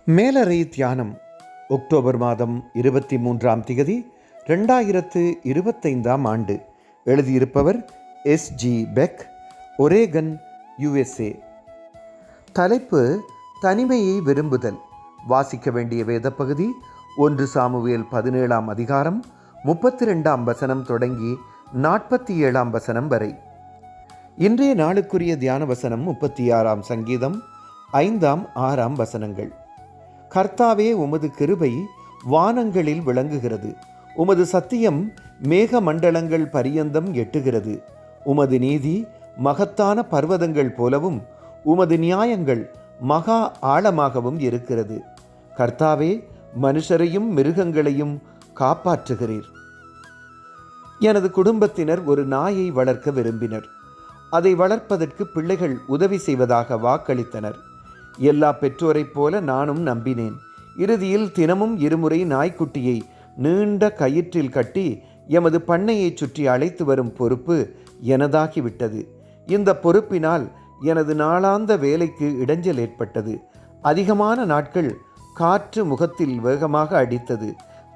மேலறை தியானம் அக்டோபர் மாதம் 23 2025 ஆண்டு. எழுதியிருப்பவர் எஸ்.ஜி. பெக், ஒரேகன், USA. தலைப்பு: தனிமையை விரும்புதல். வாசிக்க வேண்டிய வேத பகுதி 1 சாமுவேல் 17 அதிகாரம் 32 வசனம் தொடங்கி 47 வசனம் வரை. இன்றைய நாளுக்குரிய தியான வசனம் 36 சங்கீதம் 5, 6 வசனங்கள். கர்த்தாவே, உமது கிருபை வானங்களில் விளங்குகிறது. உமது சத்தியம் மேக மண்டலங்கள் பரியந்தம் எட்டுகிறது. உமது நீதி மகத்தான பர்வதங்கள் போலவும் உமது நியாயங்கள் மகா ஆழமாகவும் இருக்கிறது. கர்த்தாவே, மனுஷரையும் மிருகங்களையும் காப்பாற்றுகிறீர். எனது குடும்பத்தினர் ஒரு நாயை வளர்க்க விரும்பினர். அதை வளர்ப்பதற்கு பிள்ளைகள் உதவி செய்வதாக வாக்களித்தனர். எல்லா பெற்றோரைப் போல நானும் நம்பினேன். இறுதியில் தினமும் 2 முறை நாய்க்குட்டியை நீண்ட கயிற்றில் கட்டி எமது பண்ணையை சுற்றி அழைத்து வரும் பொறுப்பு எனதாகிவிட்டது. இந்த பொறுப்பினால் எனது நாளாந்த வேலைக்கு இடைஞ்சல் ஏற்பட்டது. அதிகமான நாட்கள் காற்று முகத்தில் வேகமாக அடித்தது.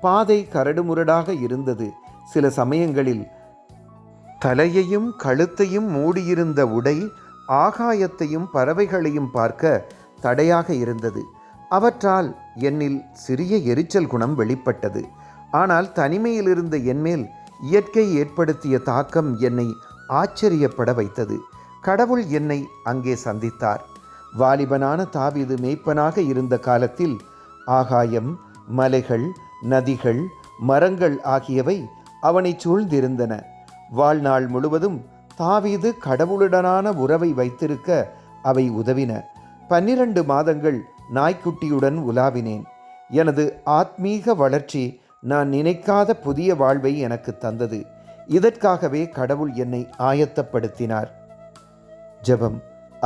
பாதை கரடுமுரடாக இருந்தது. சில சமயங்களில் தலையையும் கழுத்தையும் மூடியிருந்த உடை ஆகாயத்தையும் பறவைகளையும் பார்க்க தடையாக இருந்தது. அவற்றால் என்னில் சிறிய எரிச்சல் குணம் வெளிப்பட்டது. ஆனால் தனிமையில் இருந்த என்மேல் இயற்கை ஏற்படுத்திய தாக்கம் என்னை ஆச்சரியப்பட வைத்தது. கடவுள் என்னை அங்கே சந்தித்தார். வாலிபனான தாவீது மேய்ப்பனாக இருந்த காலத்தில் ஆகாயம், மலைகள், நதிகள், மரங்கள் ஆகியவை அவனை சூழ்ந்திருந்தன. வாழ்நாள் முழுவதும் தாவீது கடவுளுடனான உறவை வைத்திருக்க அவை உதவின. 12 மாதங்கள் நாய்க்குட்டியுடன் உலாவினேன். எனது ஆத்மீக வளர்ச்சி நான் நினைக்காத புதிய வாழ்வை எனக்கு தந்தது. இதற்காகவே கடவுள் என்னை ஆயத்தப்படுத்தினார். ஜெபம்.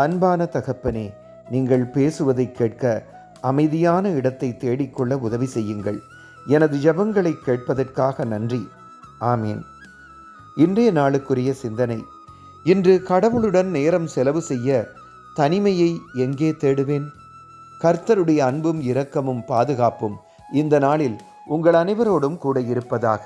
அன்பான தகப்பனே, நீங்கள் பேசுவதை கேட்க அமைதியான இடத்தை தேடிக்கொள்ள உதவி செய்யுங்கள். எனது ஜெபங்களை கேட்பதற்காக நன்றி. ஆமீன். இன்றைய நாளுக்குரிய சிந்தனை: இன்று கடவுளுடன் நேரம் செலவு செய்ய தனிமையை எங்கே தேடுவேன்? கர்த்தருடைய அன்பும் இரக்கமும் பாதுகாப்பும் இந்த நாளில் உங்கள் அனைவரோடும் கூட இருப்பதாக.